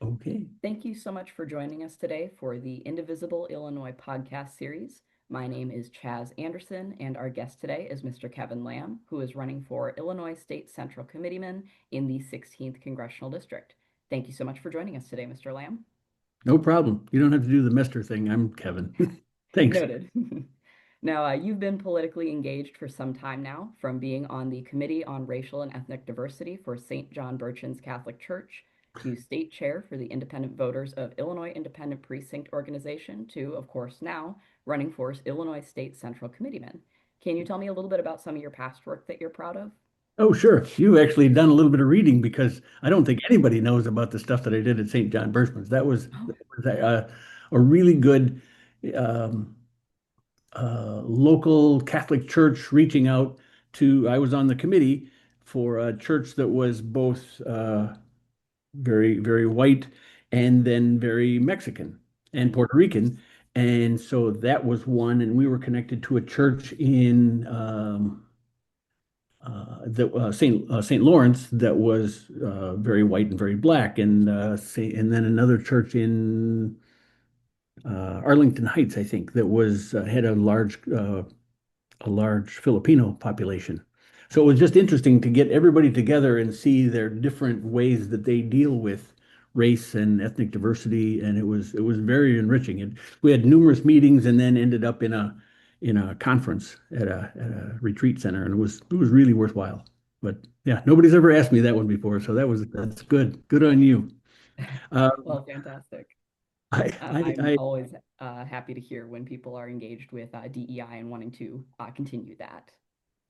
Okay. Thank you so much for joining us today for the Indivisible Illinois podcast series. My name is Chaz Anderson, and our guest today is Mr. Kevin Lamm, who is running for Illinois State Central Committeeman in the 16th Congressional District. Thank you so much for joining us today, Mr. Lamm. No problem. You don't have to do the Mr. thing. I'm Kevin. Thanks. Noted. Now, you've been politically engaged for some time now, from being on the Committee on Racial and Ethnic Diversity for St. John Berchen's Catholic Church, to state chair for the Independent Voters of Illinois Independent Precinct Organization, to, of course, now running for Illinois State Central Committeeman. Can you tell me a little bit about some of your past work that you're proud of? Oh, sure. You've actually done a little bit of reading because I don't think anybody knows about the stuff that I did at St. John Berchman's. Oh, A really good um, local Catholic church reaching out to, I was on the committee for a church that was both very, very white and then very Mexican and Puerto Rican. And so that was one. And we were connected to a church in St. Lawrence that was very white and very black, and then another church in Arlington Heights, I think, that was had a large Filipino population. So it was just interesting to get everybody together and see their different ways that they deal with race and ethnic diversity, and it was very enriching. And we had numerous meetings, and then ended up in a conference at a retreat center, and it was really worthwhile. But yeah, nobody's ever asked me that one before, so that's good. Good on you. Uh, well, fantastic. I, I'm I always happy to hear when people are engaged with DEI and wanting to continue that.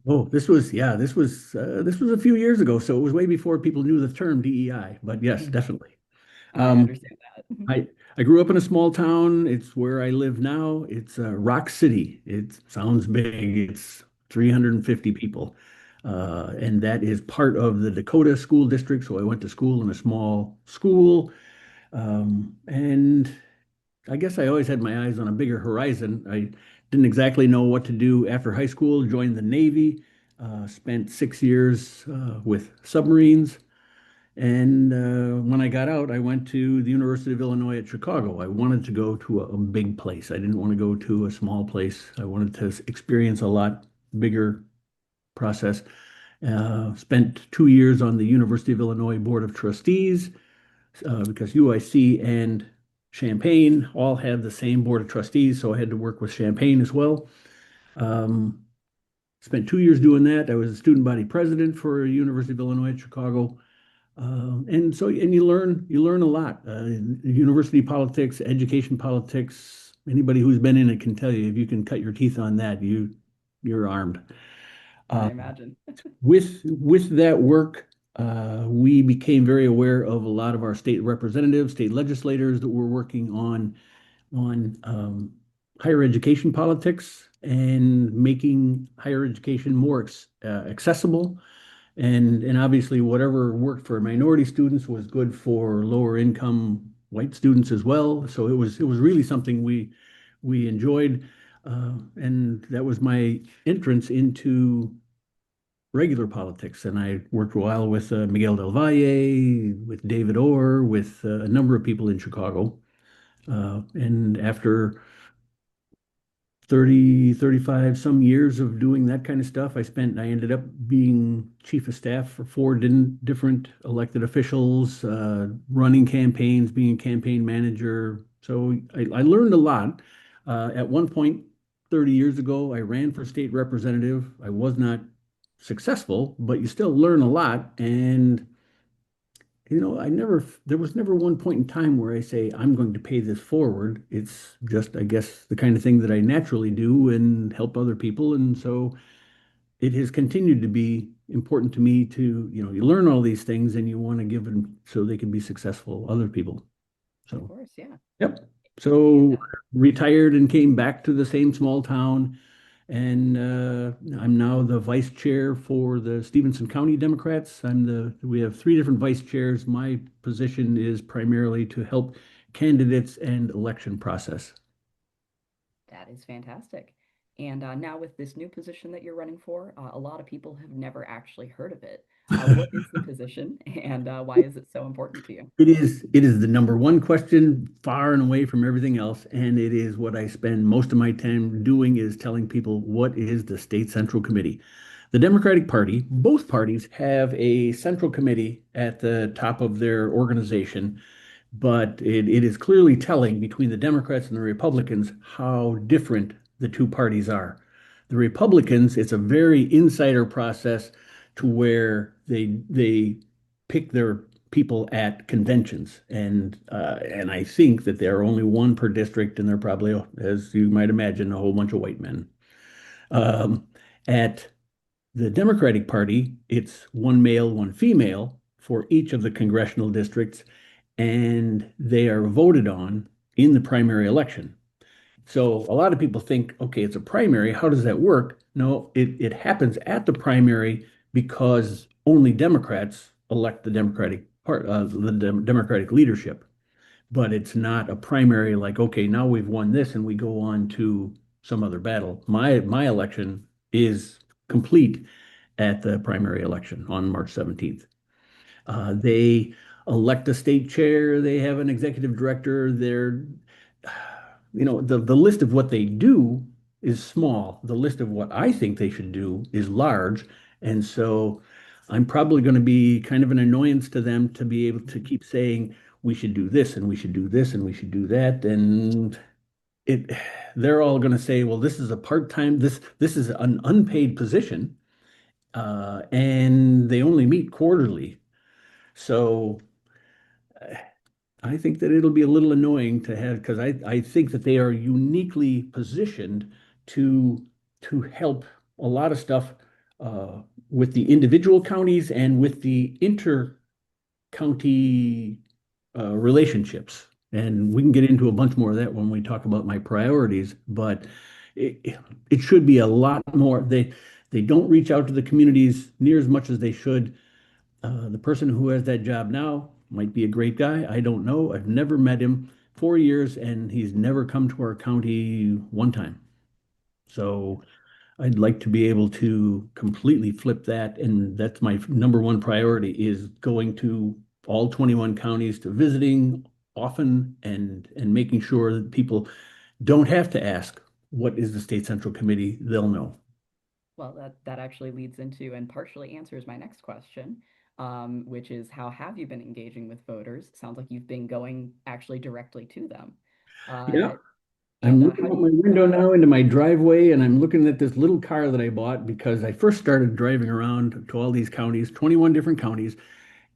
Oh, this was a few years ago, so it was way before people knew the term DEI. But yes, definitely. I Um, understand that. I grew up in a small town. It's where I live now. It's Rock City. It sounds big. It's 350 people, and that is part of the Dakota School District. So I went to school in a small school, and I guess I always had my eyes on a bigger horizon. I didn't exactly know what to do after high school, joined the Navy, spent 6 years with submarines. And when I got out, I went to the University of Illinois at Chicago. I wanted to go to a big place. I didn't want to go to a small place. I wanted to experience a lot bigger process. Spent 2 years on the University of Illinois Board of Trustees because UIC and Champaign all have the same board of trustees, so I had to work with Champaign as well. Um, Spent 2 years doing that. I was a student body president for University of Illinois at Chicago, and you learn a lot. University politics, education politics. Anybody who's been in it can tell you if you can cut your teeth on that, you're armed. I Uh, imagine. with that work, we became very aware of a lot of our state representatives, state legislators that were working on higher education politics and making higher education more accessible. And obviously, whatever worked for minority students was good for lower income white students as well. So it was really something we enjoyed, and that was my entrance into regular politics. And I worked a while with Miguel Del Valle, with David Orr, with a number of people in Chicago. And after 35 some years of doing that kind of stuff, I ended up being chief of staff for four different elected officials, running campaigns, being a campaign manager. So I learned a lot. At one point, 30 years ago, I ran for state representative. I was not successful, but you still learn a lot. And there was never one point in time where I say, I'm going to pay this forward. It's just, I guess, the kind of thing that I naturally do and help other people. And so it has continued to be important to me to, you learn all these things and you want to give them so they can be successful, other people. Of So, course, yeah. yep. And So retired and came back to the same small town. And I'm now the vice chair for the Stevenson County Democrats. We have three different vice chairs. My position is primarily to help candidates and election process. that is fantastic. And now with this new position that you're running for, a lot of people have never actually heard of it. What is the position and why is it so important to you? It is the number one question, far and away from everything else, and it is what I spend most of my time doing is telling people what is the state central committee. The Democratic Party, both parties have a central committee at the top of their organization, but it is clearly telling between the Democrats and the Republicans how different the two parties are. The Republicans, it's a very insider process to where they pick their people at conventions, and I think that there are only one per district, and they're probably, as you might imagine, a whole bunch of white men. Um, at the Democratic Party, it's one male, one female for each of the congressional districts, and they are voted on in the primary election. So a lot of people think, okay, it's a primary. How does that work? No, it happens at the primary because only Democrats elect the Democratic leadership. But it's not a primary like, okay, now we've won this and we go on to some other battle. My election is complete at the primary election on March 17th. They elect a state chair, they have an executive director. The list of what they do is small. The list of what I think they should do is large. And so I'm probably going to be kind of an annoyance to them to be able to keep saying, we should do this and we should do this and we should do that. And it, they're all going to say, well, this is a part-time, this is an unpaid position, and they only meet quarterly. So I think that it'll be a little annoying to have because I think that they are uniquely positioned to to help a lot of stuff with the individual counties and with the inter-county relationships. And we can get into a bunch more of that when we talk about my priorities, but it, it should be a lot more. They don't reach out to the communities near as much as they should. The person who has that job now might be a great guy. I don't know. I've never met him. 4 years, and he's never come to our county one time. So I'd like to be able to completely flip that, and that's my number one priority is going to all 21 counties to visiting often and making sure that people don't have to ask, what is the state central committee? They'll know. Well, that actually leads into and partially answers my next question, which is how have you been engaging with voters? Sounds like you've been going actually directly to them. Yeah. Uh, I'm and looking how do out my you window now into my driveway, and I'm looking at this little car that I bought because I first started driving around to all these counties, 21 different counties,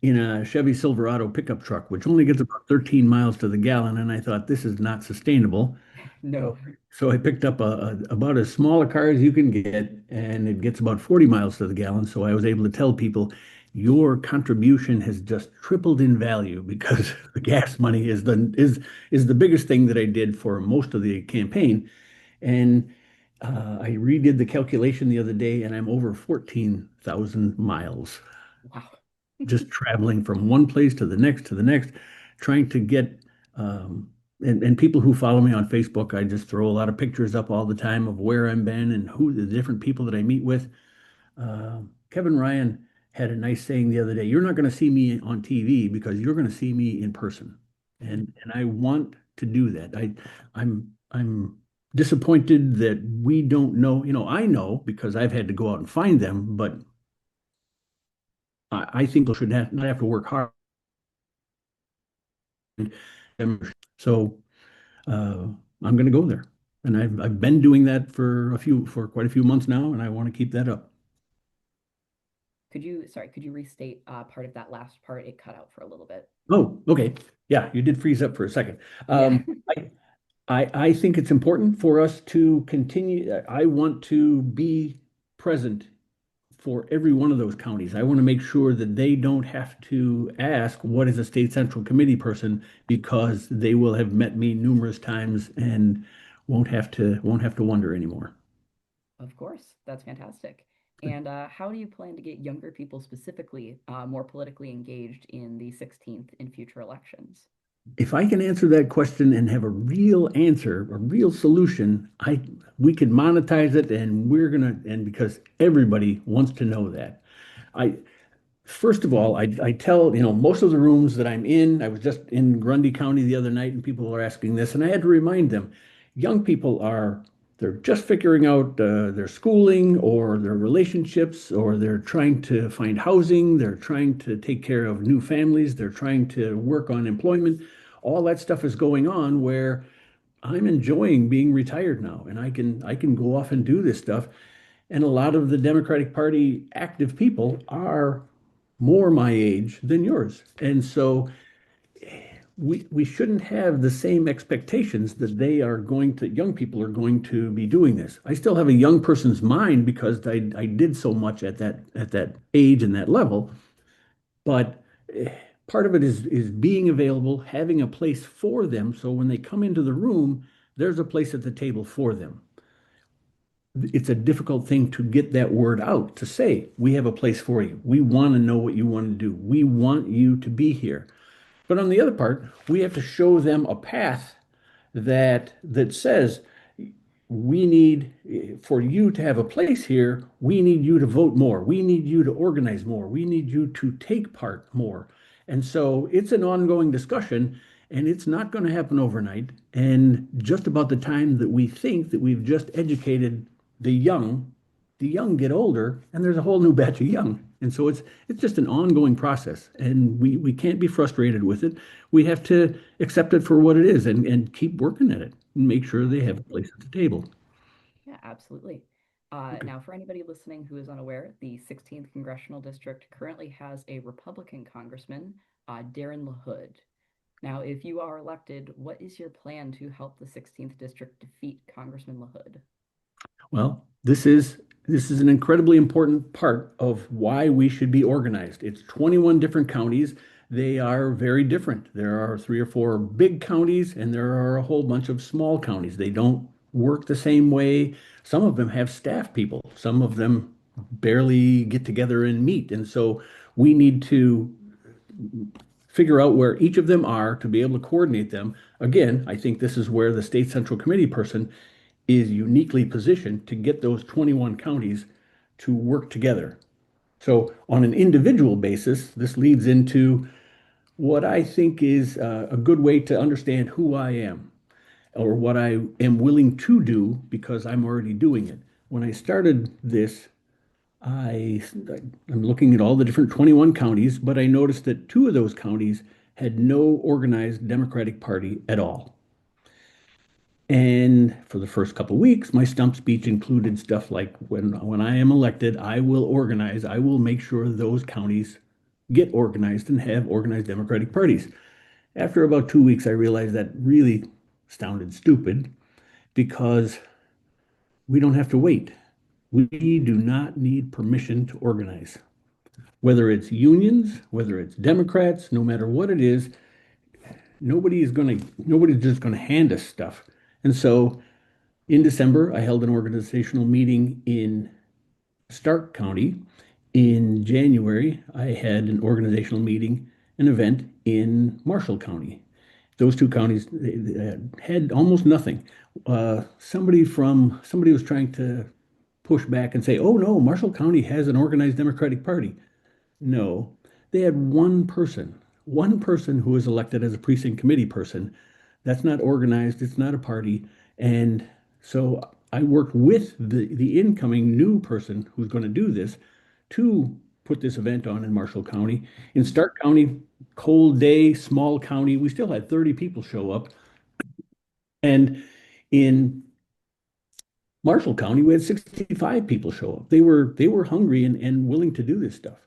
in a Chevy Silverado pickup truck, which only gets about 13 miles to the gallon. And I thought this is not sustainable. So, no, so I picked up about as small a car as you can get, and it gets about 40 miles to the gallon. So I was able to tell people, your contribution has just tripled in value because the gas money is the biggest thing that I did for most of the campaign. And I redid the calculation the other day, and I'm over 14,000 miles wow. just traveling from one place to the next, trying to get and people who follow me on Facebook, I just throw a lot of pictures up all the time of where I've been and who the different people that I meet with. Kevin Ryan had a nice saying the other day, you're not going to see me on TV because you're going to see me in person. And I want to do that. I'm disappointed that we don't know, I know because I've had to go out and find them, but I think people should not have to work hard. So uh, I'm going to go there, and I've been doing that for quite a few months now, and I want to keep that up. Could you restate part of that last part? It cut out for a little bit. Oh, okay. Yeah, you did freeze up for a second. Yeah, I, I think it's important for us to continue. I want to be present for every one of those counties. I want to make sure that they don't have to ask what is a state central committee person because they will have met me numerous times and won't have to wonder anymore. of course. That's fantastic. And how do you plan to get younger people specifically more politically engaged in the 16th in future elections? If I can answer that question and have a real answer, a real solution, I we can monetize it and we're gonna and because everybody wants to know that. I First of all, I tell, most of the rooms that I'm in, I was just in Grundy County the other night and people were asking this, and I had to remind them, young people they're just figuring out their schooling or their relationships, or they're trying to find housing, they're trying to take care of new families, they're trying to work on employment. All that stuff is going on where I'm enjoying being retired now, and I can go off and do this stuff. And a lot of the Democratic Party active people are more my age than yours. And so we shouldn't have the same expectations that young people are going to be doing this. I still have a young person's mind because I did so much at that age and that level. But part of it is being available, having a place for them. So when they come into the room, there's a place at the table for them. It's a difficult thing to get that word out to say, we have a place for you. We want to know what you want to do. We want you to be here. But on the other part, we have to show them a path that says we need for you to have a place here, we need you to vote more. We need you to organize more. We need you to take part more. And so it's an ongoing discussion, and it's not going to happen overnight. And just about the time that we think that we've just educated the young, the young get older, and there's a whole new batch of young. And so it's just an ongoing process, and we can't be frustrated with it. We have to accept it for what it is and keep working at it and make sure they have a place at the table. Yeah, absolutely. Okay. Now, for anybody listening who is unaware, the 16th Congressional District currently has a Republican Congressman, Darren LaHood. Now, if you are elected, what is your plan to help the 16th District defeat Congressman LaHood? Well, this is an incredibly important part of why we should be organized. It's 21 different counties. They are very different. There are three or four big counties, and there are a whole bunch of small counties. They don't work the same way. Some of them have staff people. Some of them barely get together and meet. And so we need to figure out where each of them are to be able to coordinate them. Again, I think this is where the state central committee person is uniquely positioned to get those 21 counties to work together. So, on an individual basis, this leads into what I think is a good way to understand who I am or what I am willing to do because I'm already doing it. When I started this, I, I'm looking at all the different 21 counties, but I noticed that two of those counties had no organized Democratic Party at all. And for the first couple of weeks, my stump speech included stuff like when I am elected, I will organize, I will make sure those counties get organized and have organized Democratic parties. After about 2 weeks, I realized that really sounded stupid because we don't have to wait. We do not need permission to organize. Whether it's unions, whether it's Democrats, no matter what it is, nobody's just gonna hand us stuff. And so in December, I held an organizational meeting in Stark County. In January, I had an organizational meeting, an event in Marshall County. Those two counties they had almost nothing. Somebody was trying to push back and say, "Oh no, Marshall County has an organized Democratic Party." No, they had one person who was elected as a precinct committee person. That's not organized, it's not a party. And so I worked with the incoming new person who's going to do this to put this event on in Marshall County. In Stark County, cold day, small county, we still had 30 people show up. And in Marshall County, we had 65 people show up. They were hungry and willing to do this stuff.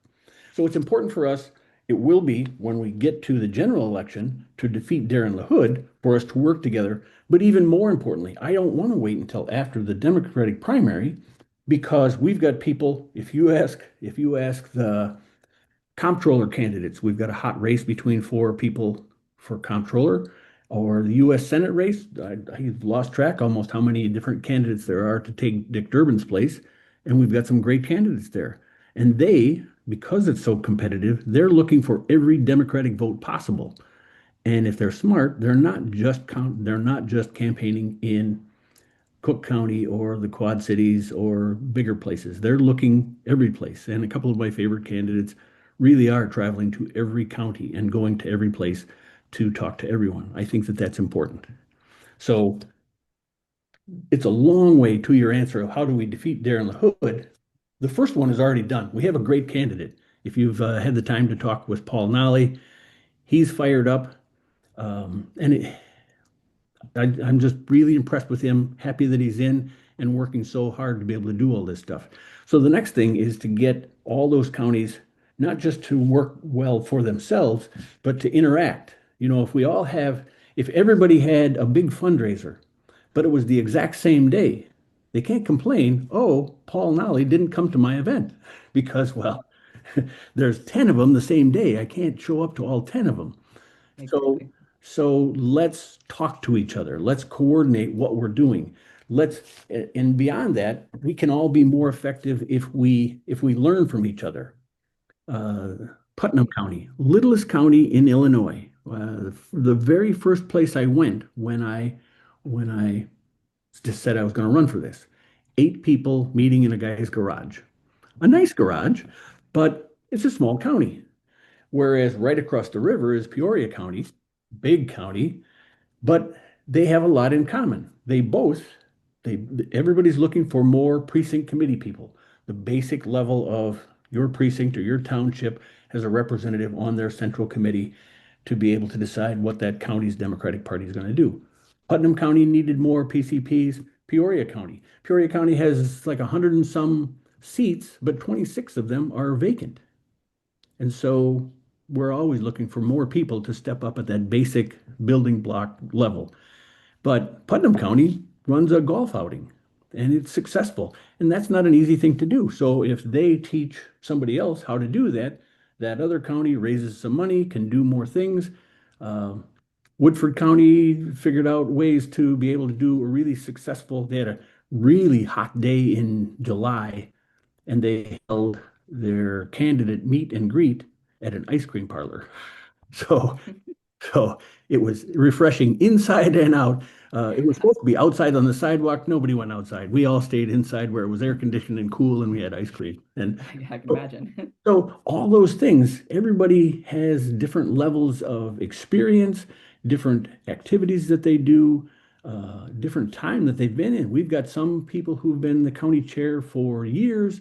So it's important for us, it will be when we get to the general election to defeat Darren LaHood for us to work together. But even more importantly, I don't want to wait until after the Democratic primary because we've got people, if you ask the comptroller candidates. We've got a hot race between four people for comptroller or the U.S. Senate race. I've lost track almost how many different candidates there are to take Dick Durbin's place. And we've got some great candidates there. And because it's so competitive, they're looking for every Democratic vote possible. And if they're smart, they're not just campaigning in Cook County or the Quad Cities or bigger places. They're looking every place. And a couple of my favorite candidates really are traveling to every county and going to every place to talk to everyone. I think that that's important. So it's a long way to your answer of how do we defeat Darren LaHood. The first one is already done. We have a great candidate. If you've had the time to talk with Paul Nolly, he's fired up. And I'm just really impressed with him, happy that he's in and working so hard to be able to do all this stuff. So the next thing is to get all those counties not just to work well for themselves, but to interact. If we all have, if everybody had a big fundraiser, but it was the exact same day, they can't complain, oh, Paul Nolly didn't come to my event because, well, there's 10 of them the same day. I can't show up to all 10 of them. So, Exactly. so let's talk to each other. Let's coordinate what we're doing. Let's, and beyond that, we can all be more effective if we learn from each other. Uh, Putnam Right. County, littlest county in Illinois. The very first place I went when I just said I was going to run for this, 8 people meeting in a guy's garage. A nice garage, but it's a small county. Whereas right across the river is Peoria County, big county, but they have a lot in common. They everybody's looking for more precinct committee people. The basic level of your precinct or your township has a representative on their central committee to be able to decide what that county's Democratic Party is going to do. Putnam County needed more PCPs. Peoria County has like 100 and some seats, but 26 of them are vacant. And so we're always looking for more people to step up at that basic building block level. But Putnam County runs a golf outing and it's successful. And that's not an easy thing to do. So if they teach somebody else how to do that, that other county raises some money, can do more things. Uh, Woodford County figured out ways to be able to do a really successful, they had a really hot day in July and they held their candidate meet and greet at an ice cream parlor. So, so it was refreshing inside and out. It was supposed to be outside on the sidewalk. Nobody went outside. We all stayed inside where it was air conditioned and cool, and we had ice cream. And I can so imagine. so all those things, everybody has different levels of experience, different activities that they do, different time that they've been in. We've got some people who've been the county chair for years,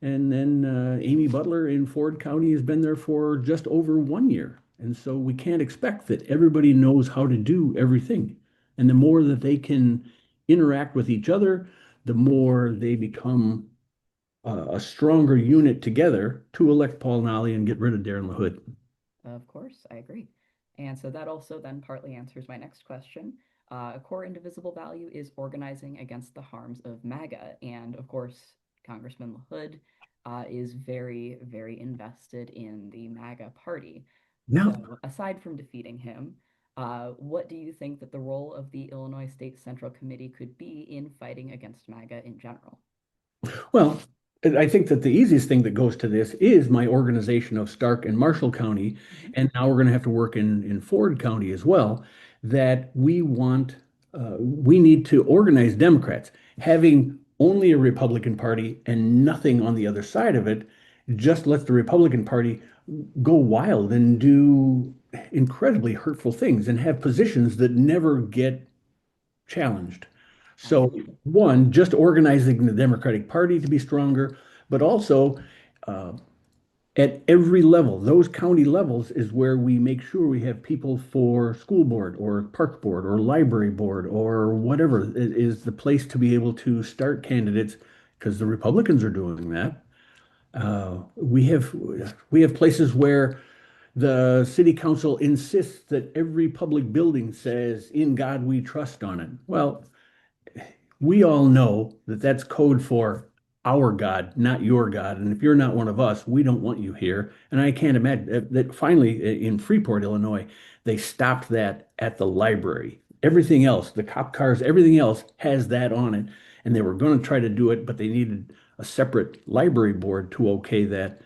and then Amy Butler in Ford County has been there for just over 1 year. And so we can't expect that everybody knows how to do everything. And the more that they can interact with each other, the more they become a stronger unit together to elect Paul Nolly and get rid of Darren LaHood. Of course, I agree. And so that also then partly answers my next question. A core indivisible value is organizing against the harms of MAGA. And of course, Congressman LaHood is very, very invested in the MAGA party. Now, So aside from defeating him, what do you think that the role of the Illinois State Central Committee could be in fighting against MAGA in general? well, I think that the easiest thing that goes to this is my organization of Stark and Marshall County, Mhm. and now we're going to have to work in Ford County as well. That we need to organize Democrats. Having only a Republican Party and nothing on the other side of it just lets the Republican Party go wild and do incredibly hurtful things and have positions that never get challenged. So, Absolutely. one, just organizing the Democratic Party to be stronger, but also uh, at every level, those county levels is where we make sure we have people for school board or park board or library board or whatever is the place to be able to start candidates because the Republicans are doing that. We have places where the city council insists that every public building says "In God We Trust" on it. Well, we all know that that's code for our God, not your God. And if you're not one of us, we don't want you here. And I can't imagine that finally in Freeport, Illinois, they stopped that at the library. Everything else, the cop cars, everything else has that on it. And they were going to try to do it, but they needed a separate library board to okay that.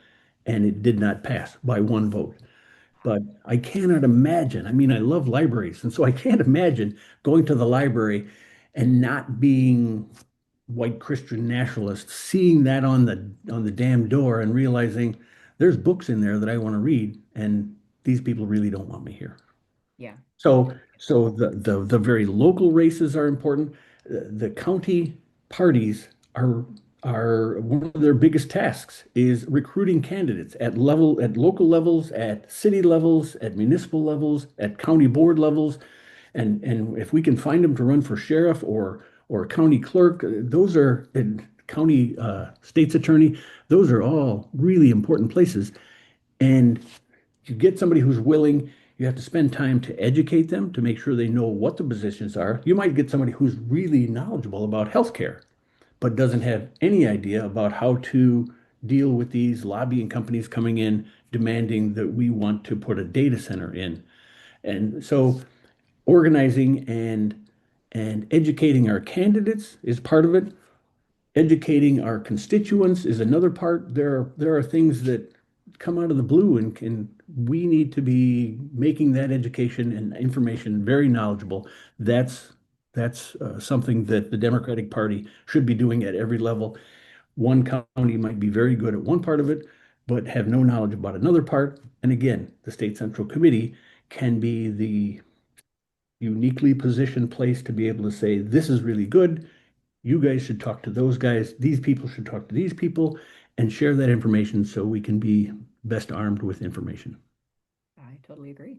And it did not pass by one vote. But I cannot imagine. I mean, I love libraries, and so I can't imagine going to the library and not being white Christian nationalist, seeing that on the damn door and realizing there's books in there that I want to read, and these people really don't want me here. Yeah, I So, totally get that. so the very local races are important. The county parties are one of their biggest tasks is recruiting candidates at local levels, at city levels, at municipal levels, at county board levels, and if we can find them to run for sheriff or county clerk, those are and county state's attorney, those are all really important places. And you get somebody who's willing, you have to spend time to educate them to make sure they know what the positions are. You might get somebody who's really knowledgeable about healthcare, but doesn't have any idea about how to deal with these lobbying companies coming in demanding that we want to put a data center in. And so organizing and educating our candidates is part of it. Educating our constituents is another part. There are things that come out of the blue and we need to be making that education and information very knowledgeable. That's that's something that the Democratic Party should be doing at every level. One county might be very good at one part of it, but have no knowledge about another part. And again, the State Central Committee can be the uniquely positioned place to be able to say, this is really good. You guys should talk to those guys. These people should talk to these people and share that information so we can be best armed with information. I totally agree.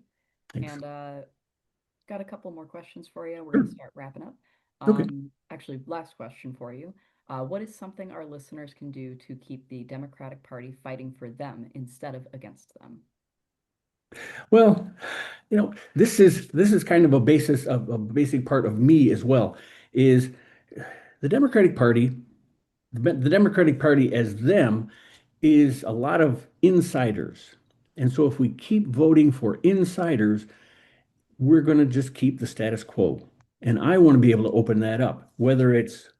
Thanks. And got a couple more questions for you. We're going Sure. to start wrapping up. Okay. Actually, last question for you. What is something our listeners can do to keep the Democratic Party fighting for them instead of against them? Well, this is kind of a basis of a basic part of me as well, is the Democratic Party, the Democratic Party as them is a lot of insiders. And so if we keep voting for insiders, we're going to just keep the status quo. And I want to be able to open that up, whether it's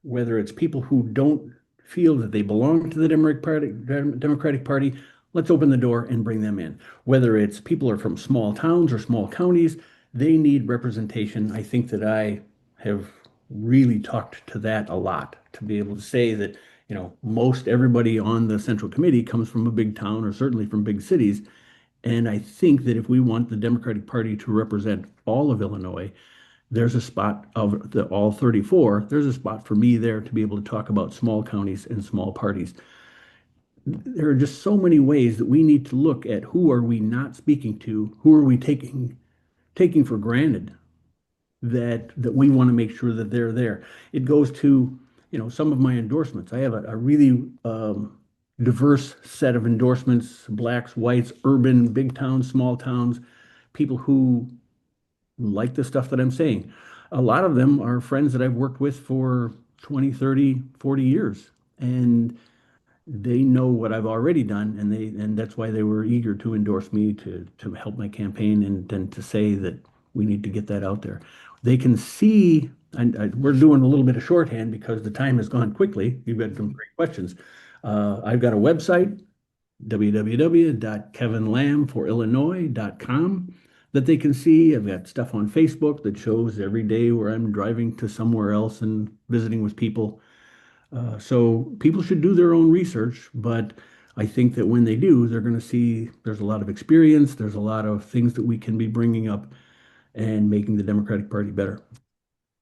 people who don't feel that they belong to the Democratic Party, let's open the door and bring them in. Whether it's people are from small towns or small counties, they need representation. I think that I have really talked to that a lot to be able to say that, most everybody on the Central Committee comes from a big town or certainly from big cities. And I think that if we want the Democratic Party to represent all of Illinois, there's a spot of all 34. There's a spot for me there to be able to talk about small counties and small parties. There are just so many ways that we need to look at who are we not speaking to, who are we taking for granted that we want to make sure that they're there. It goes to, some of my endorsements. I have a really diverse set of endorsements, blacks, whites, urban, big towns, small towns, people who like the stuff that I'm saying. A lot of them are friends that I've worked with for 20, 30, 40 years. And they know what I've already done, and that's why they were eager to endorse me to help my campaign and to say that we need to get that out there. They can see, and we're doing a little bit of shorthand because the time has gone quickly. You've got some great questions. I've got a website, www.kevinlammforillinois.com, that they can see. I've got stuff on Facebook that shows every day where I'm driving to somewhere else and visiting with people. So people should do their own research, but I think that when they do, they're going to see there's a lot of experience, there's a lot of things that we can be bringing up and making the Democratic Party better.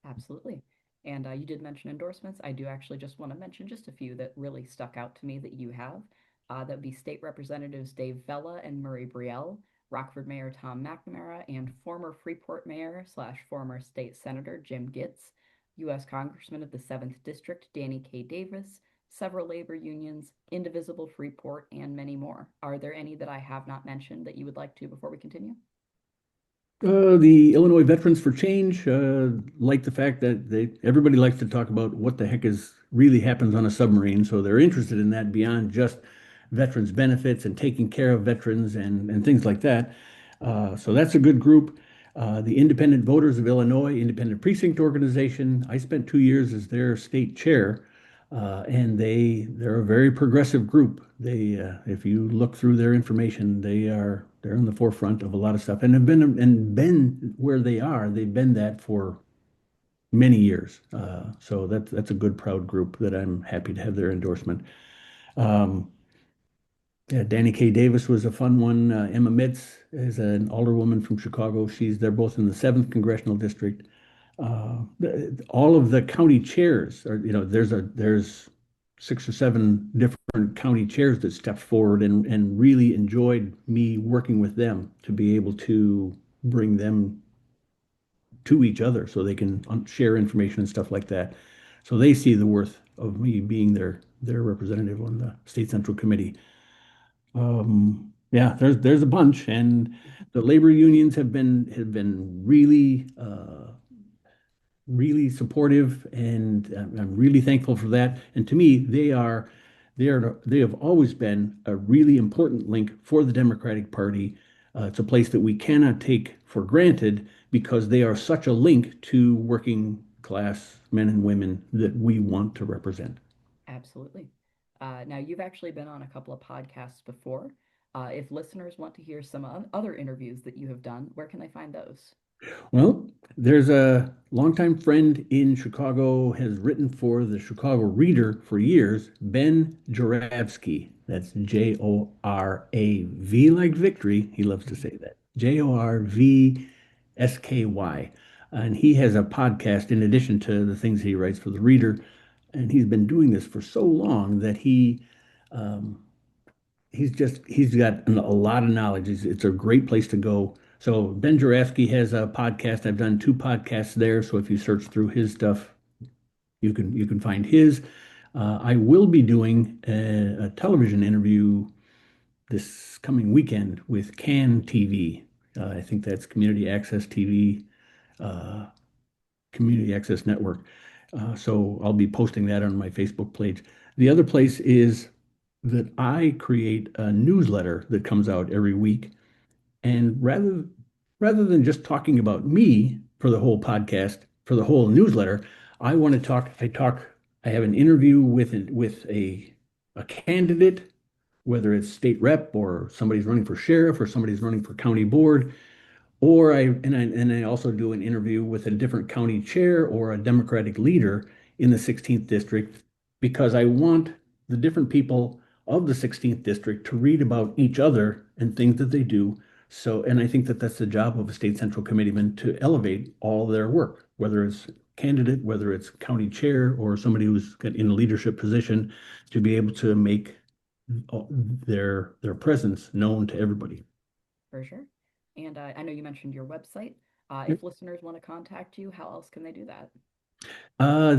Absolutely. And you did mention endorsements. I do actually just want to mention just a few that really stuck out to me that you have. That would be State Representatives Dave Vella and Murray Brielle, Rockford Mayor Tom McNamara, and former Freeport Mayor slash former State Senator Jim Gitz, U.S. Congressman of the 7th District Danny K. Davis, several labor unions, Indivisible Freeport, and many more. Are there any that I have not mentioned that you would like to before we continue? The Illinois Veterans for Change like the fact that everybody likes to talk about what the heck is really happens on a submarine. So they're interested in that beyond just veterans benefits and taking care of veterans and things like that. So that's a good group. The Independent Voters of Illinois, Independent Precinct Organization. I spent 2 years as their state chair, and they're a very progressive group. If you look through their information, they're in the forefront of a lot of stuff, and have been where they are. They've been that for many years. So that's a good, proud group that I'm happy to have their endorsement. Um, Yeah, Danny K. Davis was a fun one. Emma Mitz is an alderwoman from Chicago. They're both in the 7th congressional district. All of the county chairs are, there's 6 or 7 different county chairs that stepped forward and really enjoyed me working with them to be able to bring them to each other so they can share information and stuff like that. So they see the worth of me being their representative on the state central committee. Yeah, there's a bunch, and the labor unions have been really supportive, and I'm really thankful for that. And to me, they have always been a really important link for the Democratic Party. It's a place that we cannot take for granted because they are such a link to working class men and women that we want to represent. Absolutely. Now, you've actually been on a couple of podcasts before. If listeners want to hear some other interviews that you have done, where can they find those? Well, there's a longtime friend in Chicago, has written for the Chicago Reader for years, Ben Joravsky. That's Jorav like victory. He loves to say that. Jorvsky. And he has a podcast in addition to the things he writes for the Reader. And he's been doing this for so long that um, he's got a lot of knowledge. It's a great place to go. So Ben Joravsky has a podcast. I've done 2 podcasts there. So if you search through his stuff, you can find his. I will be doing a television interview this coming weekend with CAN TV. I think that's Community Access TV, uh, Community Access Network. So I'll be posting that on my Facebook page. The other place is that I create a newsletter that comes out every week. And rather than just talking about me for the whole podcast, for the whole newsletter, I want to talk. I have an interview with a candidate, whether it's state rep or somebody's running for sheriff or somebody's running for county board, I also do an interview with a different county chair or a Democratic leader in the 16th district because I want the different people of the 16th district to read about each other and things that they do. So, and I think that that's the job of a state central committeeman to elevate all their work, whether it's candidate, whether it's county chair or somebody who's in a leadership position, to be able to make their presence known to everybody. For sure. And I know you mentioned your website. If listeners want to contact you, how else can they do that?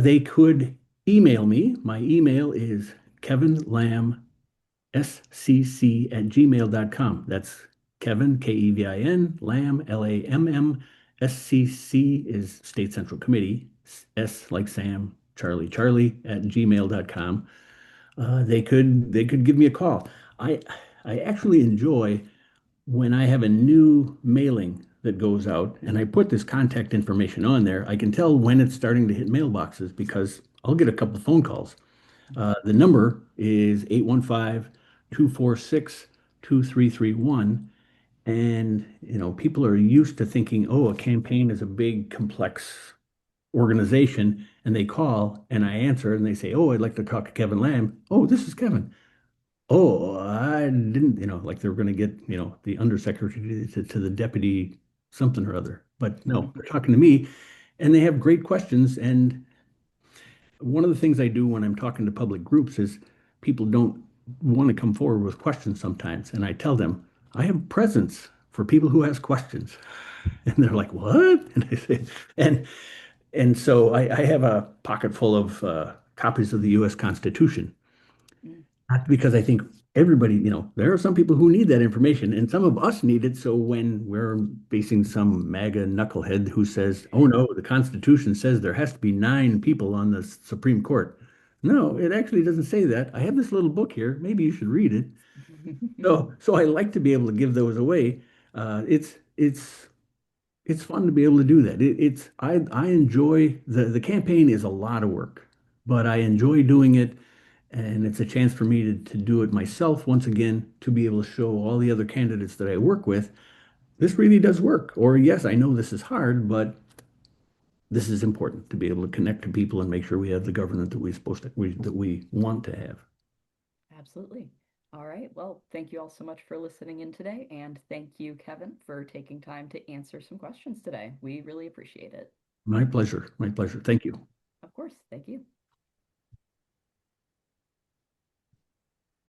They could email me. My email is Kevin Lamm SCC at gmail.com. That's Kevin, Kevin, Lamb, Lamm, SCC is State Central Committee, S like Sam, Charlie at gmail.com. They could give me a call. I I actually enjoy when I have a new mailing that goes out and I put this contact information on there. I can tell when it's starting to hit mailboxes because I'll get a couple phone calls. The number is 815-246-2331. And, people are used to thinking, oh, a campaign is a big, complex organization. And they call and I answer and they say, oh, I'd like to talk to Kevin Lamb. Oh, this is Kevin. Oh, I didn't, like they were going to get, the undersecretary to the deputy something or other. But no, they're talking to me and they have great questions. And one of the things I do when I'm talking to public groups is people don't want to come forward with questions sometimes. And I tell them, I have presents for people who ask questions. And they're like, what? And I say, and and so I have a pocket full of copies of the U.S. Constitution. Mm, Not because I think everybody, there are some people who need that information, and some of us need it. So when we're facing some MAGA knucklehead who says, "Oh no, the Constitution says there has to be 9 people on the Supreme Court," no, it actually doesn't say that. I have this little book here. Maybe you should read it. mm. So I like to be able to give those away. It's fun to be able to do that. I enjoy the campaign is a lot of work, but I enjoy doing it, and it's a chance for me to do it myself once again to be able to show all the other candidates that I work with this really does work. Or yes, I know this is hard, but this is important to be able to connect to people and make sure we have the government that we want to have. Absolutely. All right. Well, thank you all so much for listening in today. And thank you, Kevin, for taking time to answer some questions today. We really appreciate it. My pleasure. My pleasure. Thank you.